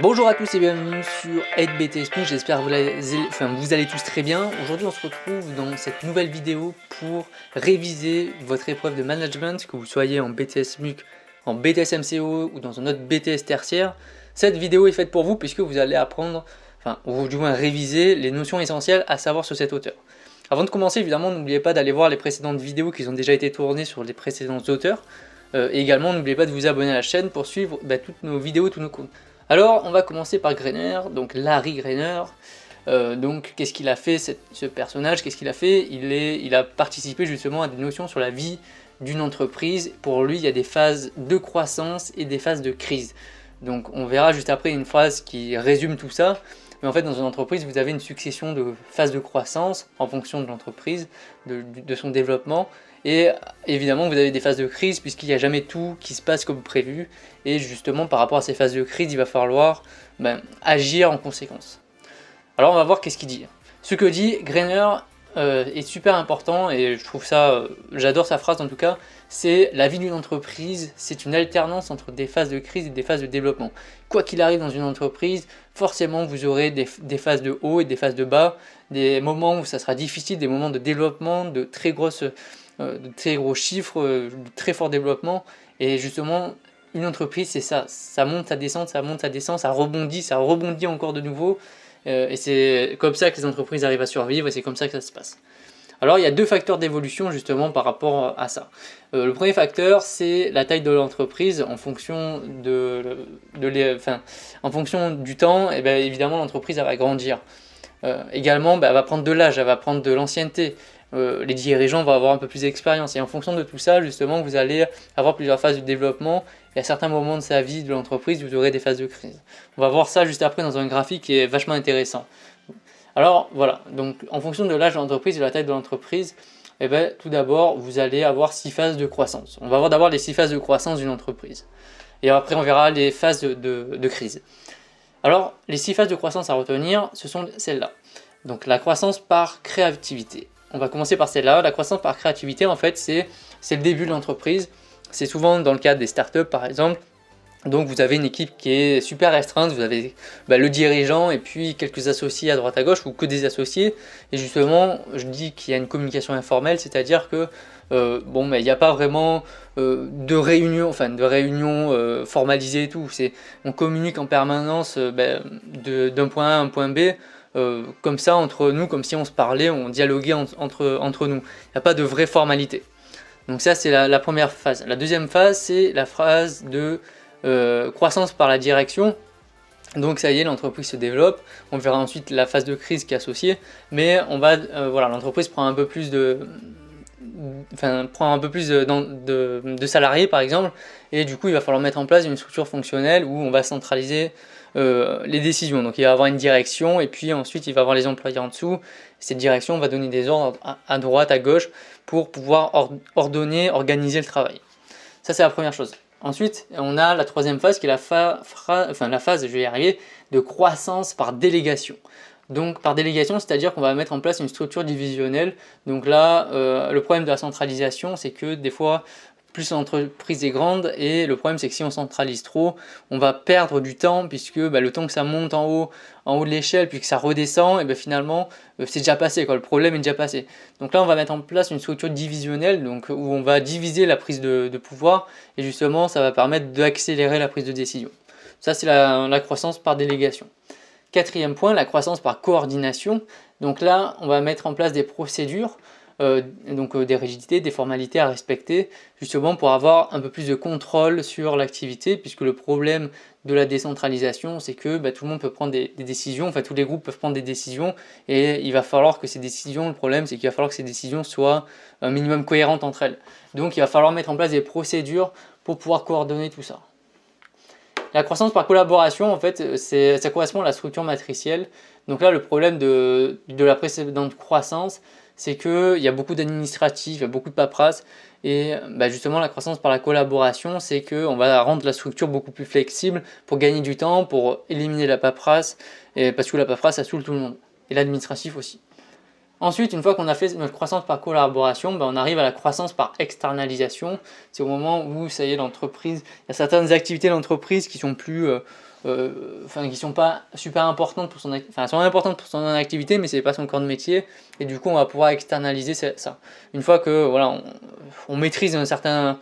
Bonjour à tous et bienvenue sur 8BTSP, j'espère que vous allez tous très bien. Aujourd'hui on se retrouve dans cette nouvelle vidéo pour réviser votre épreuve de management, que vous soyez en BTS MUC, en BTS MCO ou dans un autre BTS tertiaire. Cette vidéo est faite pour vous puisque vous allez apprendre, ou du moins réviser les notions essentielles à savoir sur cet auteur. Avant de commencer, évidemment, n'oubliez pas d'aller voir les précédentes vidéos qui ont déjà été tournées sur les précédents auteurs. Et également, n'oubliez pas de vous abonner à la chaîne pour suivre toutes nos vidéos, tous nos cours. Alors, on va commencer par Greiner, donc Larry Greiner. Donc, qu'est-ce qu'il a fait, ce personnage? Qu'est-ce qu'il a fait? Il a participé justement à des notions sur la vie d'une entreprise. Pour lui, il y a des phases de croissance et des phases de crise. Donc, on verra juste après une phrase qui résume tout ça. Mais en fait, dans une entreprise, vous avez une succession de phases de croissance en fonction de l'entreprise, de son développement. Et évidemment, vous avez des phases de crise puisqu'il n'y a jamais tout qui se passe comme prévu. Et justement, par rapport à ces phases de crise, il va falloir agir en conséquence. Alors, on va voir qu'est-ce qu'il dit. Ce que dit Greiner est super important et je trouve ça, j'adore sa phrase en tout cas, c'est la vie d'une entreprise, c'est une alternance entre des phases de crise et des phases de développement. Quoi qu'il arrive dans une entreprise, forcément vous aurez des phases de haut et des phases de bas, des moments où ça sera difficile, des moments de développement, de très gros chiffres, de très fort développement. Et justement, une entreprise, c'est ça, ça monte, ça descend, ça monte, ça descend, ça rebondit encore de nouveau. Et c'est comme ça que les entreprises arrivent à survivre et c'est comme ça que ça se passe. Alors il y a deux facteurs d'évolution justement par rapport à ça. Le premier facteur, c'est la taille de l'entreprise en fonction en fonction du temps. Et bien évidemment l'entreprise va grandir. Également, elle va prendre de l'âge, elle va prendre de l'ancienneté. Les dirigeants vont avoir un peu plus d'expérience et en fonction de tout ça, justement, vous allez avoir plusieurs phases de développement et à certains moments de sa vie de l'entreprise, vous aurez des phases de crise. On va voir ça juste après dans un graphique qui est vachement intéressant. Alors voilà, donc en fonction de l'âge de l'entreprise et de la taille de l'entreprise, tout d'abord, vous allez avoir 6 phases de croissance. On va voir d'abord les 6 phases de croissance d'une entreprise. Et après, on verra les phases de crise. Alors, les 6 phases de croissance à retenir, ce sont celles-là. Donc la croissance par créativité. On va commencer par celle-là. La croissance par créativité, en fait, c'est le début de l'entreprise. C'est souvent dans le cadre des startups, par exemple. Donc vous avez une équipe qui est super restreinte, vous avez le dirigeant et puis quelques associés à droite à gauche ou que des associés. Et justement, je dis qu'il y a une communication informelle, c'est-à-dire que il n'y a pas vraiment de réunion, formalisée et tout. On communique en permanence d'un point A à un point B. Comme ça entre nous, comme si on se parlait, on dialoguait entre nous. Il n'y a pas de vraie formalité. Donc ça c'est la première phase. La deuxième phase c'est la phase de croissance par la direction. Donc ça y est, l'entreprise se développe. On verra ensuite la phase de crise qui est associée. Mais l'entreprise prend un peu plus de salariés par exemple. Et du coup il va falloir mettre en place une structure fonctionnelle où on va centraliser les décisions. Donc il va y avoir une direction et puis ensuite il va y avoir les employés en dessous. Cette direction va donner des ordres à droite, à gauche pour pouvoir organiser le travail. Ça c'est la première chose. Ensuite on a la troisième phase qui est la phase, je vais y arriver, de croissance par délégation. Donc par délégation, c'est-à-dire qu'on va mettre en place une structure divisionnelle. Donc là, le problème de la centralisation, c'est que des fois, plus l'entreprise est grande et le problème c'est que si on centralise trop, on va perdre du temps puisque le temps que ça monte en haut de l'échelle puis que ça redescend, et finalement c'est déjà passé, le problème est déjà passé. Donc là on va mettre en place une structure divisionnelle donc, où on va diviser la prise de pouvoir et justement ça va permettre d'accélérer la prise de décision. Ça c'est la croissance par délégation. Quatrième point, la croissance par coordination. Donc là on va mettre en place des procédures, des rigidités, des formalités à respecter, justement pour avoir un peu plus de contrôle sur l'activité, puisque le problème de la décentralisation, c'est que tout le monde peut prendre des décisions, tous les groupes peuvent prendre des décisions, et il va falloir que ces décisions, le problème c'est qu'il va falloir que ces décisions soient un minimum cohérentes entre elles. Donc il va falloir mettre en place des procédures pour pouvoir coordonner tout ça. La croissance par collaboration, en fait, ça correspond à la structure matricielle. Donc là, le problème de la précédente croissance, c'est qu'il y a beaucoup d'administratifs, il y a beaucoup de paperasse. Et justement, la croissance par la collaboration, c'est qu'on va rendre la structure beaucoup plus flexible pour gagner du temps, pour éliminer la paperasse, parce que la paperasse, ça saoule tout le monde. Et l'administratif aussi. Ensuite, une fois qu'on a fait notre croissance par collaboration, on arrive à la croissance par externalisation. C'est au moment où, ça y est, l'entreprise, il y a certaines activités de l'entreprise qui sont plus enfin qui sont pas super importantes pour son, enfin sont importantes pour son activité, mais c'est pas son corps de métier, et du coup on va pouvoir externaliser ça. Une fois que voilà, on maîtrise un certain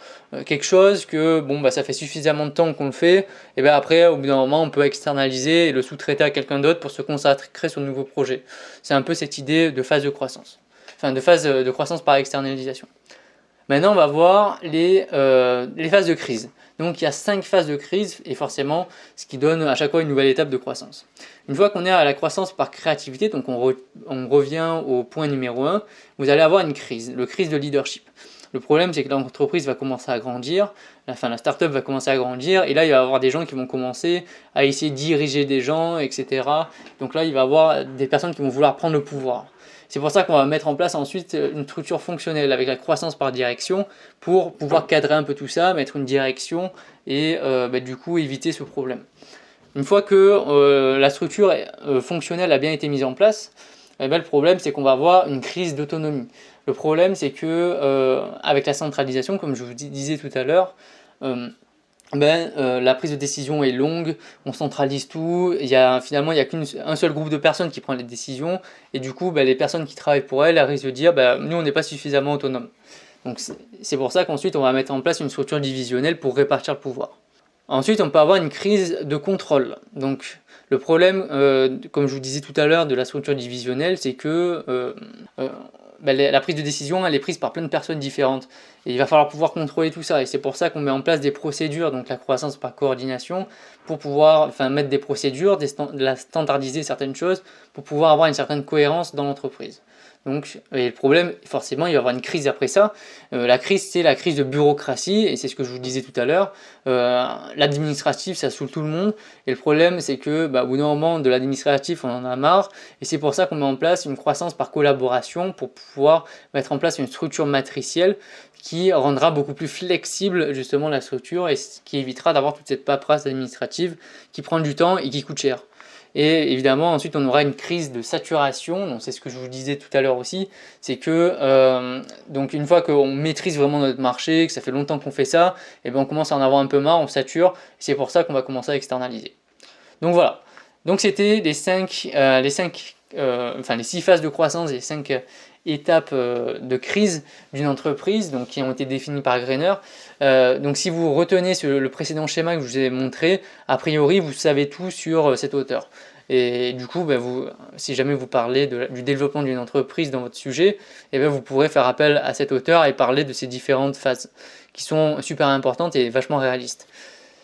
quelque chose, que bon bah ça fait suffisamment de temps qu'on le fait, et bien après au bout d'un moment on peut externaliser et le sous-traiter à quelqu'un d'autre pour se consacrer sur de nouveaux projets. C'est un peu cette idée de phase de croissance, enfin de phase de croissance par externalisation. Maintenant, on va voir les phases de crise. Donc, il y a 5 phases de crise, et forcément, ce qui donne à chaque fois une nouvelle étape de croissance. Une fois qu'on est à la croissance par créativité, donc on revient au point numéro 1, vous allez avoir une crise, le crise de leadership. Le problème, c'est que l'entreprise va commencer à grandir, la startup va commencer à grandir, et là, il va y avoir des gens qui vont commencer à essayer de diriger des gens, etc. Donc là, il va y avoir des personnes qui vont vouloir prendre le pouvoir. C'est pour ça qu'on va mettre en place ensuite une structure fonctionnelle avec la croissance par direction pour pouvoir cadrer un peu tout ça, mettre une direction et du coup éviter ce problème. Une fois que la structure fonctionnelle a bien été mise en place, le problème c'est qu'on va avoir une crise d'autonomie. Le problème c'est que avec la centralisation, comme je vous disais tout à l'heure, la prise de décision est longue, on centralise tout, finalement il n'y a qu'un seul groupe de personnes qui prend les décisions, et du coup les personnes qui travaillent pour elles risquent de dire nous on n'est pas suffisamment autonomes. Donc c'est pour ça qu'ensuite on va mettre en place une structure divisionnelle pour répartir le pouvoir. Ensuite on peut avoir une crise de contrôle. Donc le problème, comme je vous disais tout à l'heure, de la structure divisionnelle, c'est que la prise de décision elle est prise par plein de personnes différentes et il va falloir pouvoir contrôler tout ça, et c'est pour ça qu'on met en place des procédures, donc la croissance par coordination, pour pouvoir mettre des procédures, standardiser certaines choses pour pouvoir avoir une certaine cohérence dans l'entreprise. Donc, et le problème, forcément, il va y avoir une crise après ça. La crise, c'est la crise de bureaucratie, et c'est ce que je vous disais tout à l'heure. L'administratif, ça saoule tout le monde, et le problème, c'est que au bout d'un moment, de l'administratif, on en a marre, et c'est pour ça qu'on met en place une croissance par collaboration pour pouvoir mettre en place une structure matricielle qui rendra beaucoup plus flexible justement la structure et qui évitera d'avoir toute cette paperasse administrative qui prend du temps et qui coûte cher. Et évidemment, ensuite, on aura une crise de saturation. Donc, c'est ce que je vous disais tout à l'heure aussi. C'est que, donc, une fois qu'on maîtrise vraiment notre marché, que ça fait longtemps qu'on fait ça, et on commence à en avoir un peu marre, on sature. C'est pour ça qu'on va commencer à externaliser. Donc, voilà. Donc, c'était les 6 phases de croissance et les 5 étapes de crise d'une entreprise, donc qui ont été définies par Greiner. Donc si vous retenez le précédent schéma que je vous ai montré, a priori vous savez tout sur cet auteur. Et du coup, si jamais vous parlez du développement d'une entreprise dans votre sujet, vous pourrez faire appel à cet auteur et parler de ces différentes phases qui sont super importantes et vachement réalistes.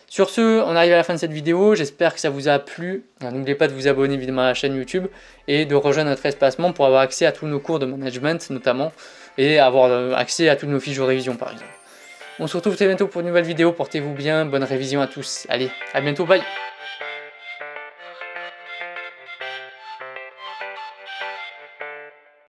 Sur ce, on arrive à la fin de cette vidéo, j'espère que ça vous a plu. N'oubliez pas de vous abonner évidemment à la chaîne YouTube et de rejoindre notre espacement pour avoir accès à tous nos cours de management notamment et avoir accès à toutes nos fiches de révision par exemple. On se retrouve très bientôt pour une nouvelle vidéo, portez-vous bien, bonne révision à tous. Allez, à bientôt, bye!